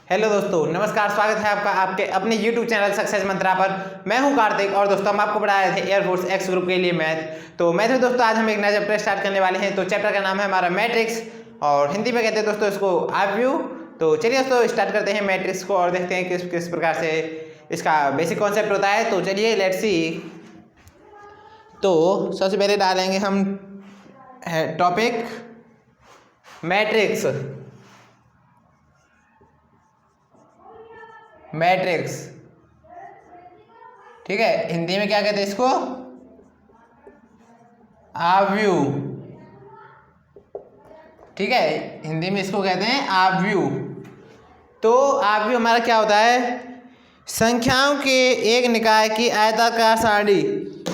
Hello दोस्तों, नमस्कार। स्वागत है आपका आपके अपने YouTube चैनल सक्सेस मंत्रा पर। मैं हूं कार्तिक और दोस्तों हम आपको पढ़ा रहे थे एयरफोर्स एक्स ग्रुप के लिए मैथ। तो मैथ में दोस्तों आज हम एक नया चैप्टर स्टार्ट करने वाले हैं। तो चैप्टर का नाम है हमारा मैट्रिक्स और हिंदी में कहते हैं दोस्तों इसको आव्यूह। तो चलिए दोस्तों स्टार्ट करते हैं मैट्रिक्स को और देखते हैं किस किस प्रकार से इसका बेसिक कॉन्सेप्ट होता है। तो चलिए लेट्स सी। तो सबसे पहले डालेंगे हम टॉपिक मैट्रिक्स। मैट्रिक्स ठीक है, हिंदी में क्या कहते हैं इसको? आव्यूह। ठीक है, हिंदी में इसको कहते हैं आव्यूह। तो आव्यूह हमारा क्या होता है? संख्याओं के एक निकाय की आयताकार सारणी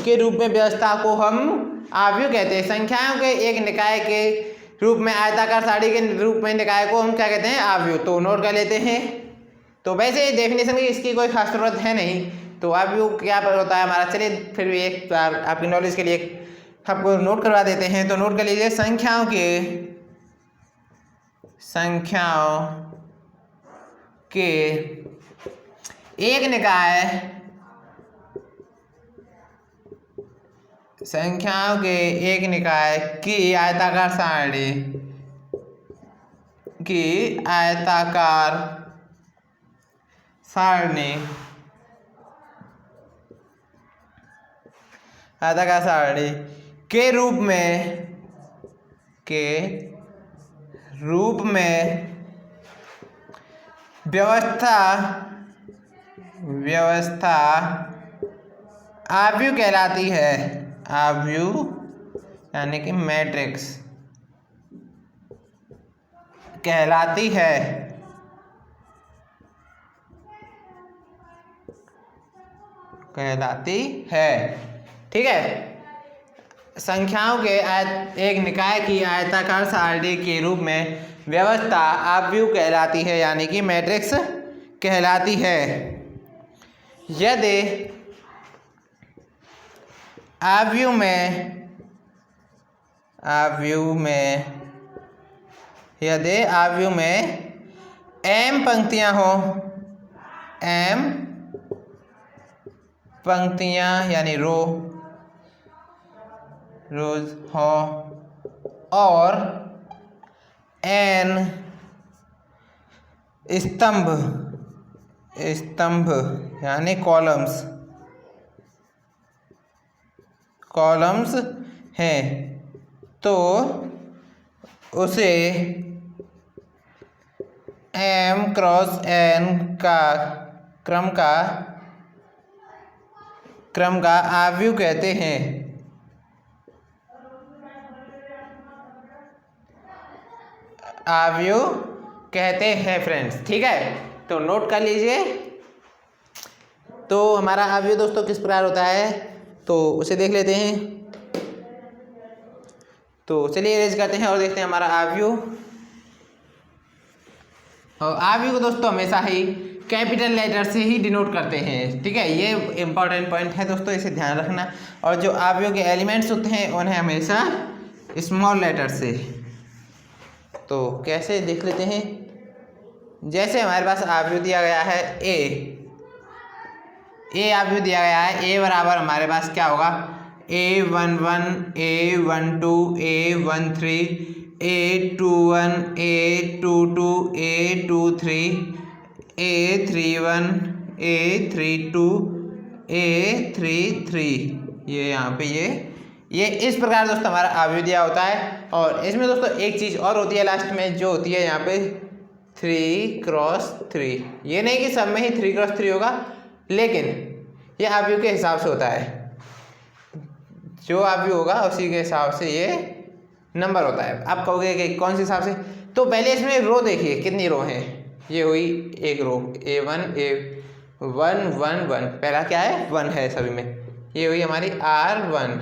के रूप में व्यवस्था को हम आव्यूह कहते हैं। संख्याओं के एक निकाय के रूप में आयताकार सारणी के रूप में निकाय को हम क्या कहते हैं? आव्यूह। तो नोट कर लेते हैं। तो वैसे डेफिनेशन की इसकी कोई खास जरूरत है नहीं। तो आव्यूह क्या होता है हमारा, चलिए फिर भी एक बार आपकी नॉलेज के लिए आपको नोट करवा देते हैं। तो नोट कर लीजिए, संख्याओं के एक निकाय, संख्याओं के एक निकाय की आयताकार सारणी आयताकार सारणी के रूप में व्यवस्था आव्यूह कहलाती है। आव्यूह यानी कि मैट्रिक्स कहलाती है। ठीक है, संख्याओं के एक निकाय की आयताकार सारणी के रूप में व्यवस्था आव्यूह कहलाती है, यानी कि मैट्रिक्स कहलाती है। यदि आव्यूह में m पंक्तियां हो, यानी रोज हो और n स्तंभ यानी कॉलम्स हैं, तो उसे m क्रॉस n का क्रम का आव्यूह कहते हैं। आव्यूह कहते हैं फ्रेंड्स। ठीक है, तो नोट कर लीजिए। तो हमारा आव्यूह दोस्तों किस प्रकार होता है तो उसे देख लेते हैं। तो चलिए इरेज करते हैं और देखते हैं हमारा आव्यूह। और आव्यूह को दोस्तों हमेशा ही कैपिटल लेटर से ही डिनोट करते हैं। ठीक है, ये इंपॉर्टेंट पॉइंट है दोस्तों, इसे ध्यान रखना। और जो आव्यूह के एलिमेंट्स होते हैं उन्हें हमेशा स्मॉल लेटर से। तो कैसे देख लेते हैं, जैसे हमारे पास आव्यूह दिया गया है ए आव्यूह दिया गया है। ए बराबर हमारे पास क्या होगा? A11 A12 A13 A21 A22 A23 A31 A32 A33। ये यहाँ पे ये इस प्रकार दोस्तों हमारा आव्यूह दिया होता है। और इसमें दोस्तों एक चीज़ और होती है लास्ट में, जो होती है यहाँ पे 3x3। ये नहीं कि सब में ही 3x3 होगा, लेकिन ये आव्यूह के हिसाब से होता है। जो आव्यूह होगा उसी के हिसाब से ये नंबर होता है। आप कहोगे कि कौन से हिसाब से? तो पहले इसमें रो देखिए कितनी रो हैं। ये हुई एक रो A1 A1 1 1, पहला क्या है? 1 है सभी में। ये हुई हमारी R1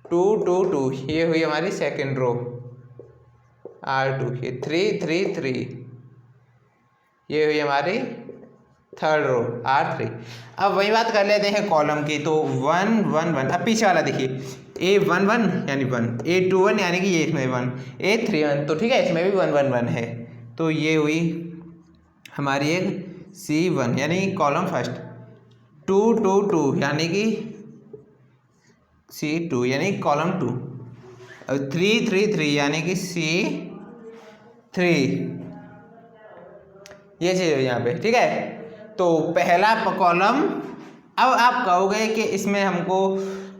2 2 2, ये हुई हमारी सेकेंड रो R2, ये 3 3 3, ये हुई हमारी थर्ड रो R3। अब वही बात कर लेते हैं कॉलम की। तो 1 1 1, अब पीछे वाला देखिए A11 यानी 1, A21 यानी कि ये इसमें 1, A31, तो ठीक है इसमें भी 1 1 1 है। तो ये हुई हमारी एक C1 यानी कॉलम फर्स्ट, 2 2 2 यानी कि C2 यानी कॉलम 2, और 3 3 3 यानी कि C3, ये चीज़ है यहाँ पे। ठीक है, तो पहला कॉलम। अब आप कहोगे कि इसमें हमको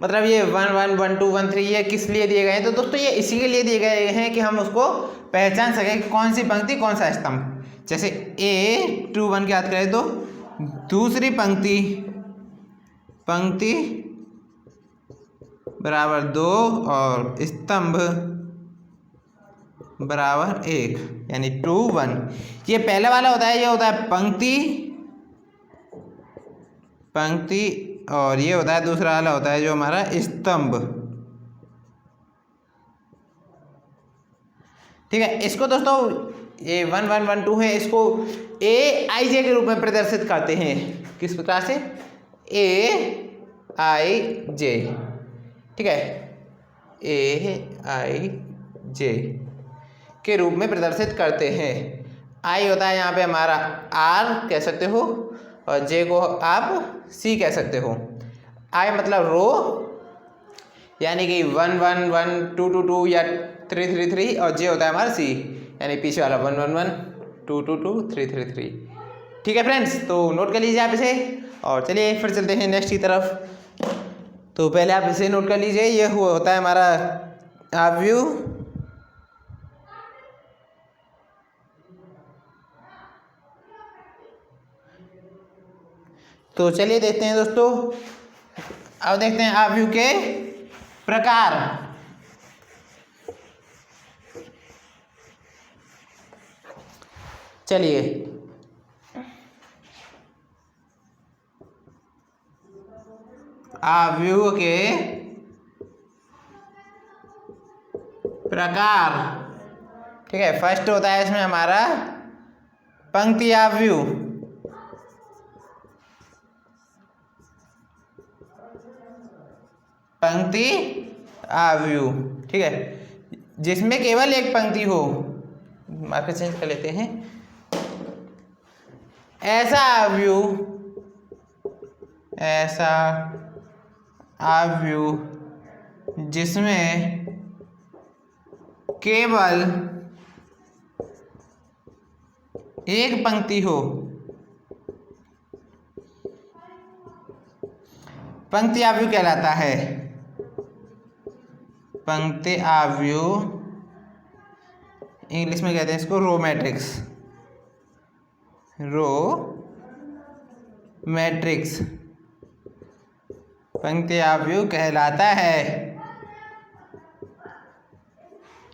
मतलब ये 1 1 1 2 1 3 ये किस लिए दिए गए हैं? तो दोस्तों ये इसी के लिए दिए गए हैं कि हम उसको पहचान सकें कि कौन सी पंक्ति कौन सा स्तंभ। जैसे A21 की बात करें तो दूसरी पंक्ति बराबर 2 और स्तंभ बराबर 1 यानी 2 1। ये पहले वाला होता है, ये होता है पंक्ति, और ये होता है दूसरा वाला होता है जो हमारा स्तंभ। ठीक है, इसको दोस्तों ये 1 1 1 2 है, इसको AIJ के रूप में प्रदर्शित करते हैं। किस प्रकार से? AIJ। ठीक है, AIJ के रूप में प्रदर्शित करते हैं। I होता है यहाँ पे हमारा R कह सकते हो, और J को आप C कह सकते हो। I मतलब रो यानी कि 1 1 1 2 2 2 या 3 3 3, और J होता है हमारा C यानी पीछे वाला 1 1 1 2 2 2 3 3 3। ठीक है फ्रेंड्स, तो नोट कर लीजिए आप इसे, और चलिए फिर चलते हैं नेक्स्ट की तरफ। तो पहले आप इसे नोट कर लीजिए, ये होता है हमारा आव्यूह। तो चलिए देखते हैं दोस्तों, अब देखते हैं आव्यूह के प्रकार। चलिए आव्यूह के प्रकार। ठीक है, फर्स्ट होता है इसमें हमारा पंक्ति आव्यूह। पंक्ति आव्यूह, ठीक है, जिसमें केवल एक पंक्ति हो। मार्कर चेंज कर लेते हैं। ऐसा आव्यूह जिसमें केवल एक पंक्ति हो। पंक्ति आव्यूह कहलाता है। पंक्ति आव्यूह इंग्लिश में कहते हैं इसको रो मैट्रिक्स पंक्ति आव्यूह कहलाता है।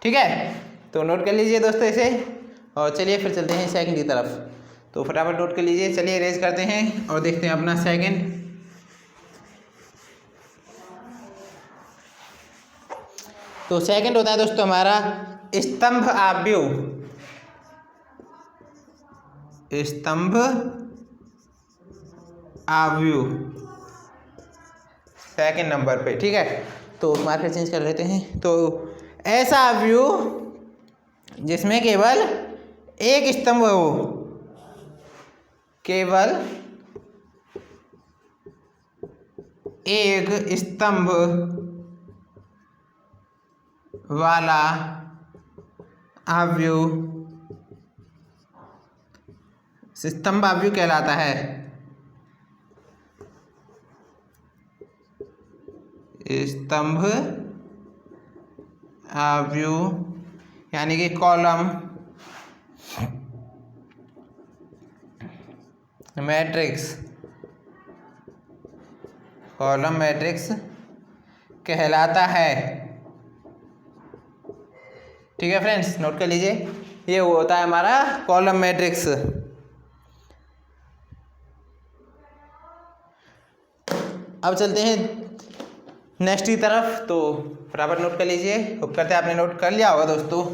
ठीक है, तो नोट कर लीजिए दोस्तों इसे, और चलिए फिर चलते हैं सेकंड की तरफ। तो फटाफट नोट कर लीजिए, चलिए इरेज करते हैं और देखते हैं अपना सेकंड। तो सेकंड होता है दोस्तों हमारा स्तंभ आव्यूह। स्तंभ आव्यूह सेकंड नंबर पे। ठीक है, तो मार्कर चेंज कर लेते हैं। तो ऐसा आव्यूह जिसमें केवल एक स्तंभ हो, केवल एक स्तंभ वाला आव्यूह स्तंभ आव्यूह कहलाता है। स्तंभ आव्यूह यानी कि कॉलम मैट्रिक्स कहलाता है। ठीक है फ्रेंड्स, नोट कर लीजिए, ये होता है हमारा कॉलम मैट्रिक्स। अब चलते हैं नेक्स्ट की तरफ। तो फटाफट नोट कर लीजिए, होप करते हैं आपने नोट कर लिया होगा दोस्तों।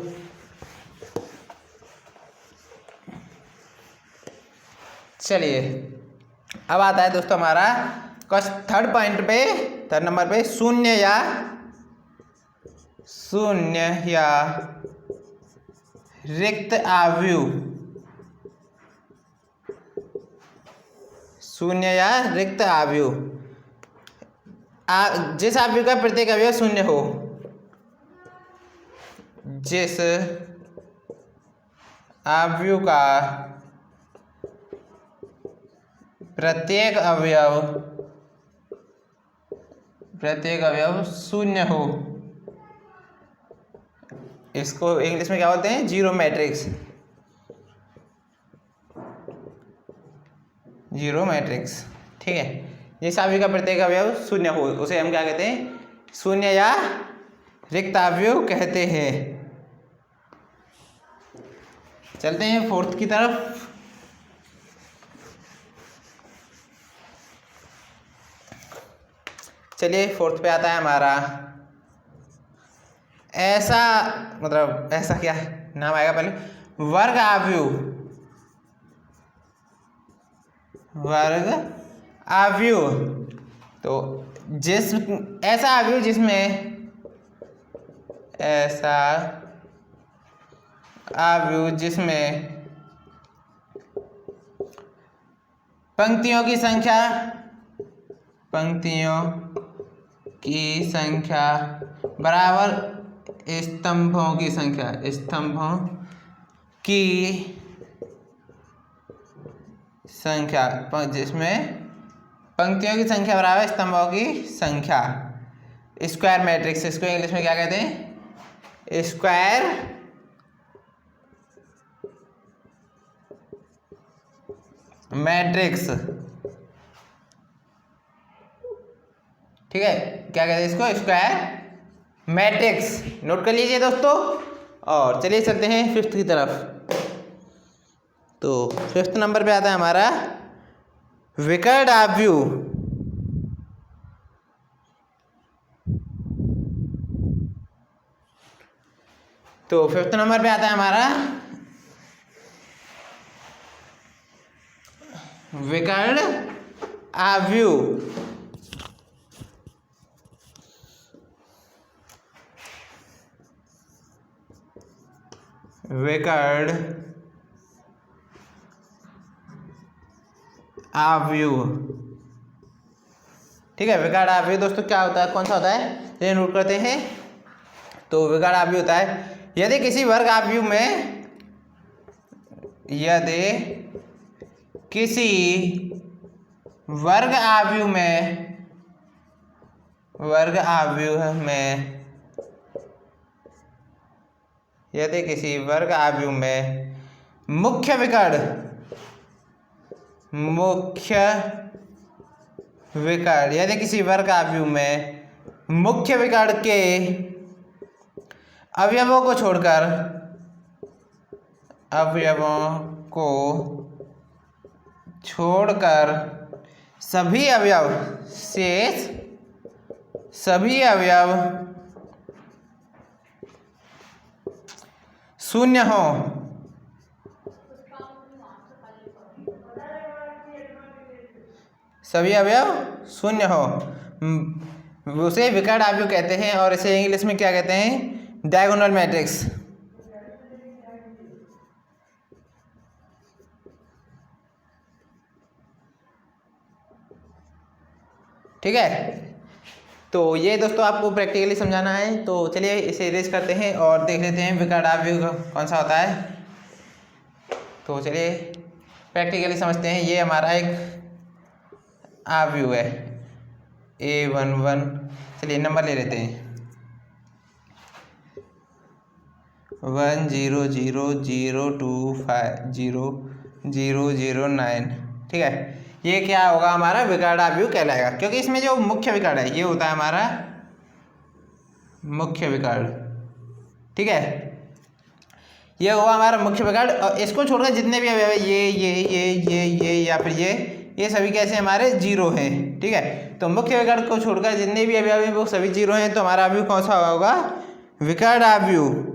चलिए अब आता है दोस्तों हमारा थर्ड पॉइंट पे, थर्ड नंबर पे शून्य या रिक्त आव्यूह। शून्य या रिक्त अवयव, जिस अवयव का प्रत्येक अवयव शून्य हो, जिस अवयव का प्रत्येक अवयव शून्य हो, इसको इंग्लिश में क्या बोलते हैं? Zero matrix. जीरो मैट्रिक्स, ठीक है। जिस अवयव का प्रत्येक अवयव शून्य हो उसे हम क्या कहते हैं? शून्य या रिक्त अवयव कहते हैं। चलते हैं फोर्थ की तरफ। चलिए फोर्थ पे आता है हमारा ऐसा, मतलब ऐसा क्या नाम आएगा पहले? वर्ग अवयव। वर्ग अवयव, तो जिस ऐसा अवयव जिसमें, ऐसा अवयव जिसमें पंक्तियों की संख्या बराबर स्तंभों की संख्या, जिसमें पंक्तियों की संख्या बराबर स्तंभों की संख्या, स्क्वायर मैट्रिक्स। इसको इंग्लिश में क्या कहते हैं? स्क्वायर मैट्रिक्स, ठीक है। क्या कहते हैं इसको? Square matrix. नोट कर लीजिए दोस्तों। और चलिए चलते हैं फिफ्थ की तरफ। तो फिफ्थ नंबर पे आता है हमारा विकर्ण अवयव। तो फिफ्थ नंबर पे आता है हमारा विकर्ण अवयव। विकर्ण अवयव, ठीक है। विकर्ण अवयव दोस्तों क्या होता है, कौन सा होता है, ये नोट करते हैं। तो विकर्ण अवयव होता है यदि किसी वर्ग अवयव में, यदि किसी वर्ग अवयव में यदि किसी वर्ग अवयव में मुख्य विकर्ण यदि किसी वर्ग अवयव में मुख्य विकर्ण के अवयवों को छोड़कर सभी अवयव शेष शून्य हो, सभी अवयव शून्य हो, उसे विकर्ण अवयव कहते हैं। और इसे इंग्लिश में क्या कहते हैं? Diagonal matrix. ठीक है। तो ये दोस्तों आपको प्रैक्टिकली समझाना है। तो चलिए इसे इरेज करते हैं और देख लेते हैं विकर्ण अवयव कौन सा होता है। तो चलिए प्रैक्टिकली समझते हैं। ये हमारा एक अवयव है A11। चलिए नंबर ले लेते हैं 1 0 0 0 2 5 0 0 0 9। ठीक है, ये क्या होगा? हमारा विकर्ण अवयव कहलाएगा, क्योंकि इसमें जो मुख्य विकर्ण है ये होता है हमारा मुख्य विकर्ण। ठीक है, ये होगा हमारा मुख्य विकर्ण। और इसको छोड़कर जितने भी अवयव है ये या फिर ये सभी कैसे हमारे जीरो हैं। ठीक है, तो मुख्य विकर्ण को छोड़कर जितने भी अवयव हैं वो सभी जीरो हैं। तो हमारा अवयव कौन सा होगा? विकर्ण अवयव।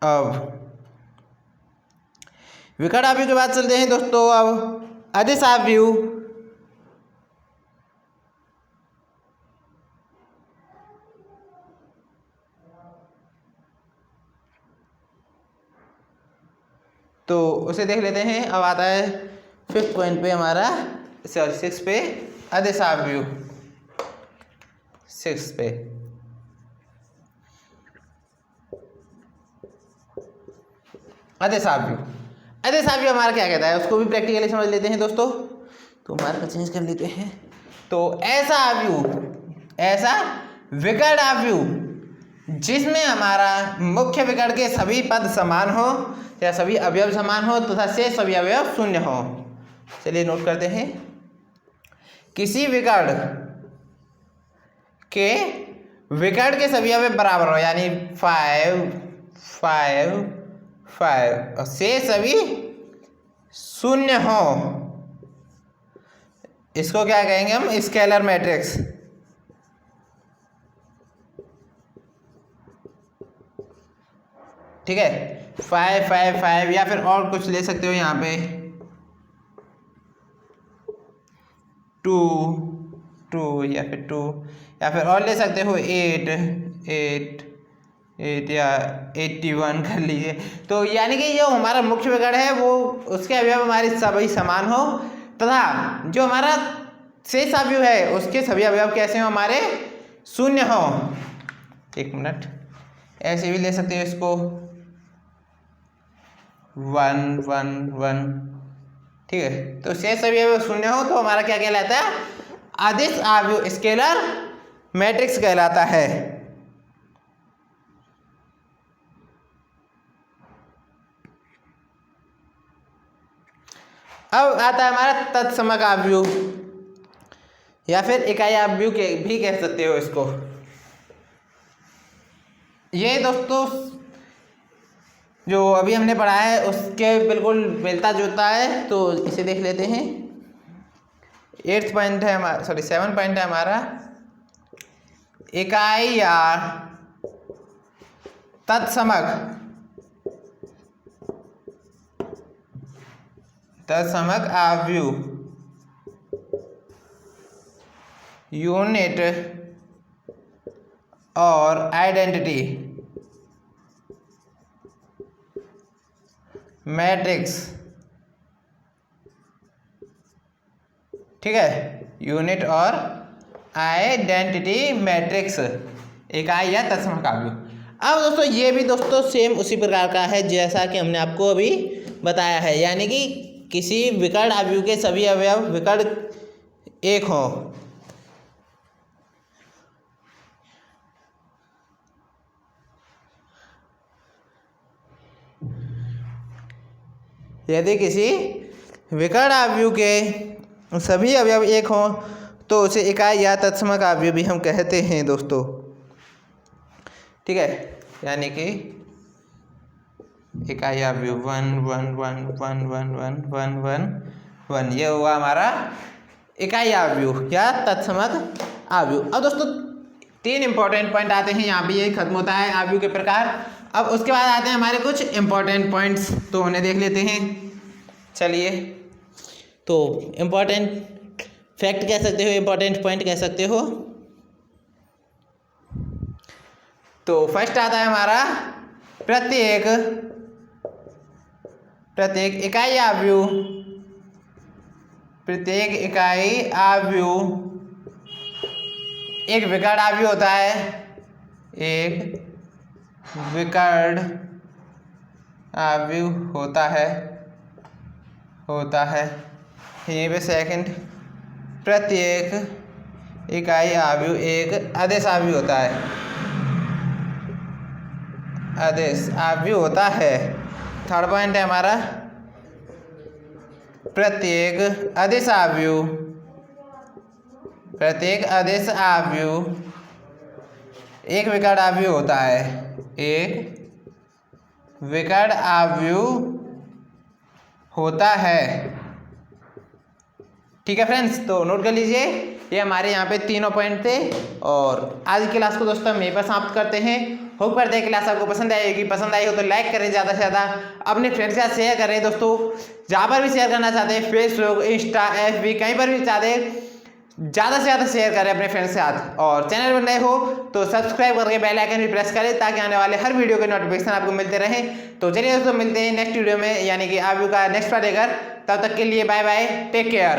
अब विकर्ण अवयव के बाद चलते हैं दोस्तों अब अदिश अवयव। तो उसे देख लेते हैं। अब आता है 5th पॉइंट पे हमारा, सॉरी 6 पे अदिश अवयव, 6 पे अदिश अवयव। अदिश अवयव हमारा क्या कहता है उसको भी प्रैक्टिकली समझ लेते हैं दोस्तों। तो मार्कर चेंज कर लेते हैं। तो ऐसा अवयव, ऐसा विकर्ण अवयव जिसमें हमारा मुख्य विकर्ण के सभी पद समान हो या सभी अवयव समान हो तथा शेष सभी अवयव शून्य हो। चलिए नोट करते हैं। किसी विकर्ण के सभी अवयव बराबर हो, यानी 5 5 5 और शेष सभी शून्य हो, इसको क्या कहेंगे हम? Scalar matrix. ठीक है, 5 5 5 या फिर और कुछ ले सकते हो यहाँ पे 2 2 या फिर 2 या फिर और ले सकते हो 8 8 8 या 81 कर लीजिए। तो यानी कि जो हमारा मुख्य विकर्ण है वो उसके अवयव हमारे सभी समान हो तथा जो हमारा शेष अवयव है उसके सभी अवयव कैसे हो? हमारे शून्य हो। एक मिनट, ऐसे भी ले सकते हो इसको 1 1 1। ठीक है, तो शेष सभी अवयव शून्य हो तो हमारा क्या कहलाता है? अदिश अवयव, स्केलर मैट्रिक्स कहलाता है। अब आता है हमारा तत्समक अवयव या फिर इकाई अवयव के भी कह सकते हो इसको। ये दोस्तों जो अभी हमने पढ़ा है उसके बिल्कुल मिलता जुलता है, तो इसे देख लेते हैं। 8th पॉइंट है हमारा, सॉरी 7 पॉइंट है हमारा, इकाई या तत्समक अवयव, यूनिट और आइडेंटिटी मैट्रिक्स। ठीक है, यूनिट और आइडेंटिटी मैट्रिक्स, इकाई या तत्समक अवयव। अब दोस्तों ये भी दोस्तों सेम उसी प्रकार का है जैसा कि हमने आपको अभी बताया है, यानी कि किसी विकर्ण अवयव के सभी अवयव विकर्ण एक हों। यदि किसी विकर्ण अवयव के सभी अवयव एक हों तो उसे इकाई या तत्समक अवयव भी हम कहते हैं दोस्तों। ठीक है, यानी कि इकाई अवयव 1 1 1 1 1 1 1 1 1, ये हुआ हमारा इकाई अवयव या तत्समक अवयव। अब दोस्तों 3 इंपॉर्टेंट पॉइंट आते हैं यहाँ पे, ये खत्म होता है अवयव के प्रकार। अब उसके बाद आते हैं हमारे कुछ इंपॉर्टेंट पॉइंट्स, तो उन्हें देख लेते हैं। चलिए, तो इंपॉर्टेंट फैक्ट कह सकते हो, इंपॉर्टेंट पॉइंट कह सकते हो। तो फर्स्ट आता है हमारा प्रत्येक इकाई अवयव, प्रत्येक इकाई अवयव एक विकर्ण अवयव होता है, एक विकर्ण अवयव होता है। यहीं पे सेकंड, प्रत्येक इकाई अवयव एक अदिश अवयव होता है, अदिश अवयव होता है। थर्ड पॉइंट है हमारा प्रत्येक अदिश अवयव एक विकर्ण अवयव होता है, एक विकर्ण अवयव होता है। ठीक है फ्रेंड्स, तो नोट कर लीजिए, ये हमारे यहाँ पे तीनों पॉइंट थे। और आज की क्लास को दोस्तों हम यहीं पर समाप्त करते हैं। होप करते हैं क्लास आपको पसंद आएगी, पसंद आई हो तो लाइक करें, ज़्यादा से ज़्यादा अपने फ्रेंड्स के साथ शेयर करें दोस्तों। जहाँ पर भी शेयर करना चाहते हैं, फेसबुक, इंस्टा, FB, कहीं पर भी चाहते हैं ज़्यादा से ज़्यादा शेयर करें अपने फ्रेंड्स के साथ, और चैनल पर नए हो तो सब्सक्राइब करके बेल आइकन भी प्रेस करें ताकि आने वाले हर वीडियो के नोटिफिकेशन आपको मिलते रहें। तो चलिए दोस्तों, मिलते हैं नेक्स्ट वीडियो में, यानी कि आप का नेक्स्ट पार्ट लेकर। तब तक के लिए बाय बाय, टेक केयर।